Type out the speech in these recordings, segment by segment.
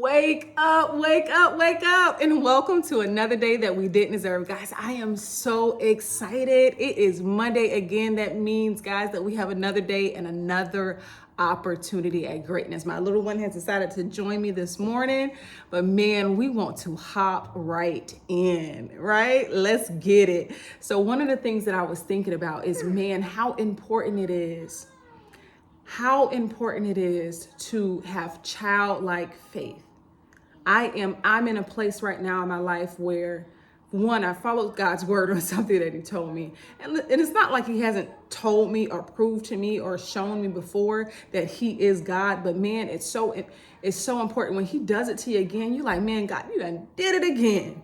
Wake up, wake up, wake up, and welcome to another day that we didn't deserve. Guys, I am so excited. It is Monday again. That means, guys, that we have another day and another opportunity at greatness. My little one has decided to join me this morning, but man, we want to hop right in, right? Let's get it. So one of the things that I was thinking about is, man, how important it is to have childlike faith. I'm in a place right now in my life where, one, I followed God's word on something that he told me. And it's not like he hasn't told me or proved to me or shown me before that he is God, but man, it's so important when he does it to you again. You're like, man, God, you done did it again,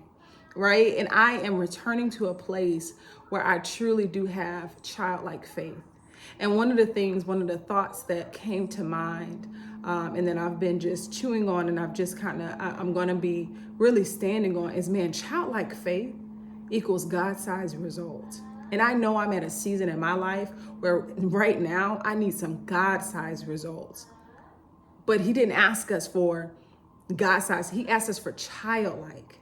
right? And I am returning to a place where I truly do have childlike faith. And one of the thoughts that came to mind, and then I've been just chewing on, and I'm going to be really standing on, is, man, childlike faith equals God-sized results. And I know I'm at a season in my life where right now I need some God-sized results. But he didn't ask us for God-sized. He asked us for childlike.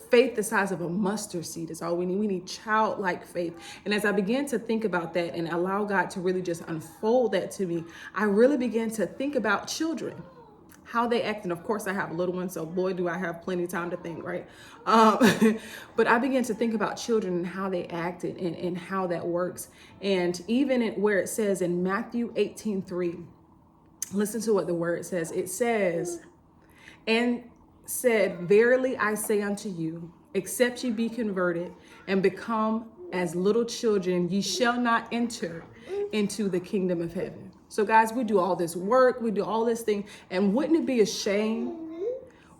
Faith the size of a mustard seed is all we need. We need childlike faith. And as I began to think about that and allow God to really just unfold that to me, I really began to think about children, how they act. And of course, I have a little one, so boy, do I have plenty of time to think, right? But I began to think about children and how they acted and how that works. And even where it says in Matthew 18:3, listen to what the word says. It says, and said, verily I say unto you, except ye be converted and become as little children, ye shall not enter into the kingdom of heaven. So guys, we do all this work, we do all this thing, and wouldn't it be a shame?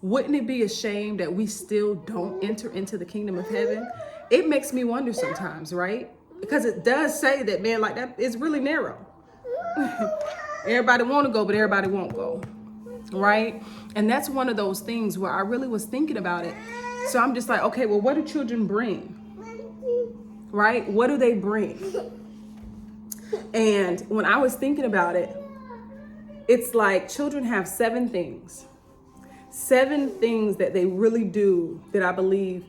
Wouldn't it be a shame that we still don't enter into the kingdom of heaven? It makes me wonder sometimes, right? Because it does say that, man, like that is really narrow. Everybody want to go, but everybody won't go. Right? And that's one of those things where I really was thinking about it. So I'm just like, okay, well, what do children bring? Right? What do they bring? And when I was thinking about it, it's like children have 7 things that they really do that I believe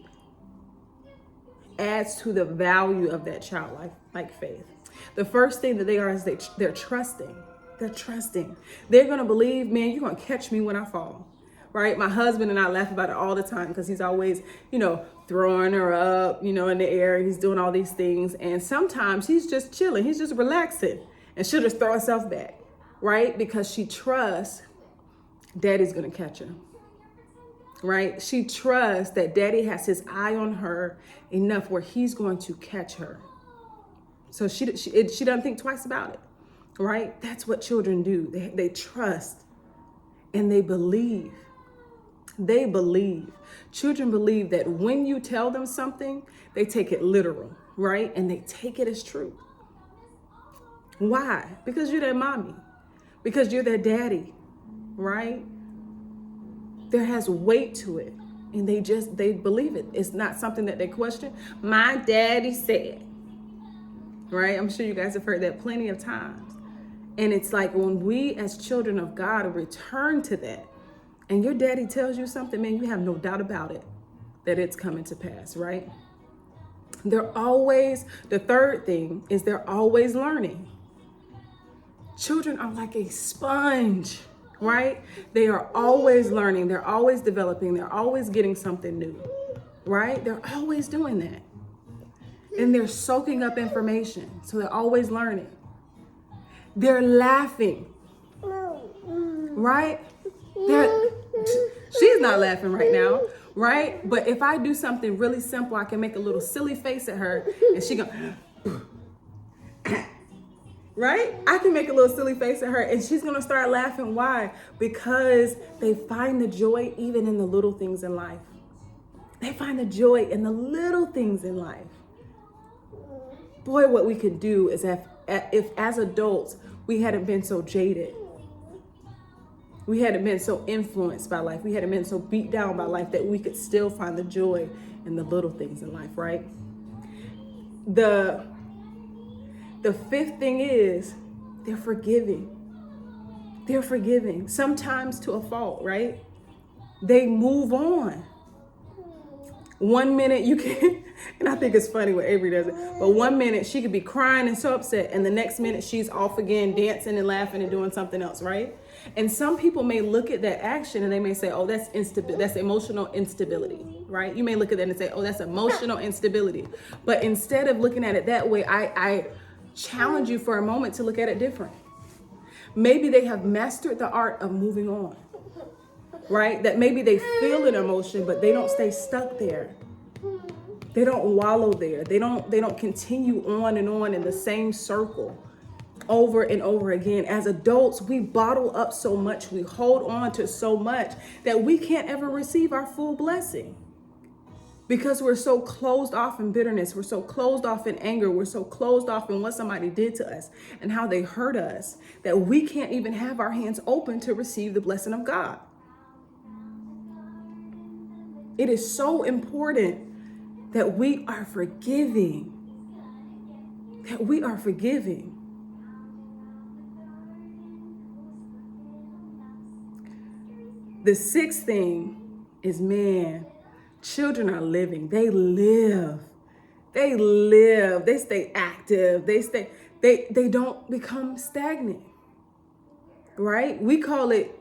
adds to the value of that childlike faith. The first thing that they are is they're trusting. They're trusting. They're going to believe, man, you're going to catch me when I fall, right? My husband and I laugh about it all the time because he's always, throwing her up, in the air. He's doing all these things. And sometimes he's just chilling. He's just relaxing. And she'll just throw herself back, right? Because she trusts daddy's going to catch her, right? She trusts that daddy has his eye on her enough where he's going to catch her. So she doesn't think twice about it. Right? That's what children do. They trust and they believe. They believe. Children believe that when you tell them something, they take it literal, right? And they take it as true. Why? Because you're their mommy. Because you're their daddy, right? There has weight to it. And they believe it. It's not something that they question. My daddy said, right? I'm sure you guys have heard that plenty of times. And it's like when we as children of God return to that, and your daddy tells you something, man, you have no doubt about it, that it's coming to pass, right? The third thing is they're always learning. Children are like a sponge, right? They are always learning. They're always developing. They're always getting something new, right? They're always doing that. And they're soaking up information. So they're always learning. They're laughing, right? She's not laughing right now, right? But if I do something really simple, I can make a little silly face at her and she go, right? I can make a little silly face at her and she's going to start laughing. Why? Because they find the joy even in the little things in life. They find the joy in the little things in life. Boy, what we could do is if as adults, we hadn't been so jaded. We hadn't been so influenced by life. We hadn't been so beat down by life that we could still find the joy in the little things in life, right? The fifth thing is they're forgiving. They're forgiving, sometimes to a fault, right? they move on. 1 minute you can, and I think it's funny when Avery does it, but 1 minute she could be crying and so upset, and the next minute she's off again, dancing and laughing and doing something else, right? And some people may look at that action and they may say, oh, that's emotional instability, right? You may look at that and say, oh, that's emotional instability. But instead of looking at it that way, I challenge you for a moment to look at it different. Maybe they have mastered the art of moving on, right? That maybe they feel an emotion, but they don't stay stuck there. They don't wallow there. They don't continue on and on in the same circle over and over again. As adults, we bottle up so much, we hold on to so much that we can't ever receive our full blessing. Because we're so closed off in bitterness, we're so closed off in anger, we're so closed off in what somebody did to us and how they hurt us, that we can't even have our hands open to receive the blessing of God. It is so important that we are forgiving. That we are forgiving. The sixth thing is, man, children are living. They live. They stay active. They don't become stagnant. Right? We call it,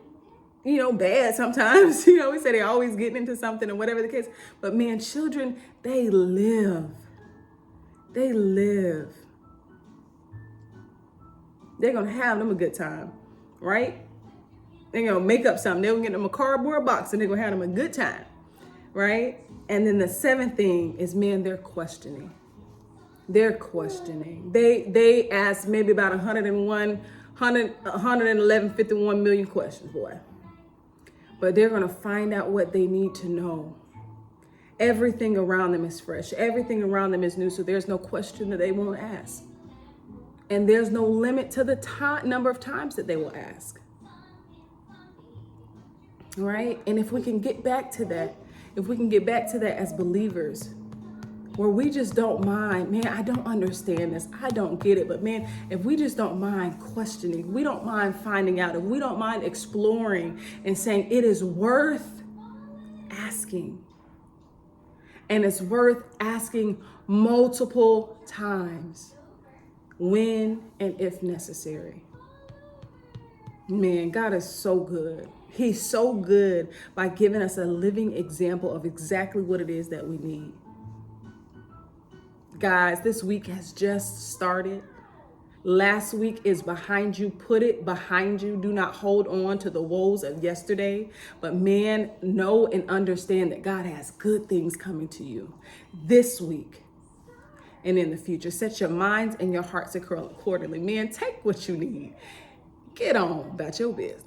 bad sometimes. We say they're always getting into something or whatever the case. But man, children, they live. They live. They're going to have them a good time, right? They're going to make up something. They're going to get them a cardboard box and they're going to have them a good time, right? And then the seventh thing is, man, they're questioning. They're questioning. They ask maybe about 111, 51 million questions, boy. But they're going to find out what they need to know. Everything around them is fresh. Everything around them is new. So there's no question that they won't ask. And there's no limit to the number of times that they will ask. Right? And if we can get back to that, as believers, where we just don't mind, man, I don't understand this, I don't get it, but man, if we just don't mind questioning, we don't mind finding out, if we don't mind exploring and saying it is worth asking, and it's worth asking multiple times, when and if necessary. Man, God is so good. He's so good by giving us a living example of exactly what it is that we need. Guys, this week has just started. Last week is behind you. Put it behind you. Do not hold on to the woes of yesterday. But man, know and understand that God has good things coming to you this week and in the future. Set your minds and your hearts accordingly. Man, take what you need. Get on about your business.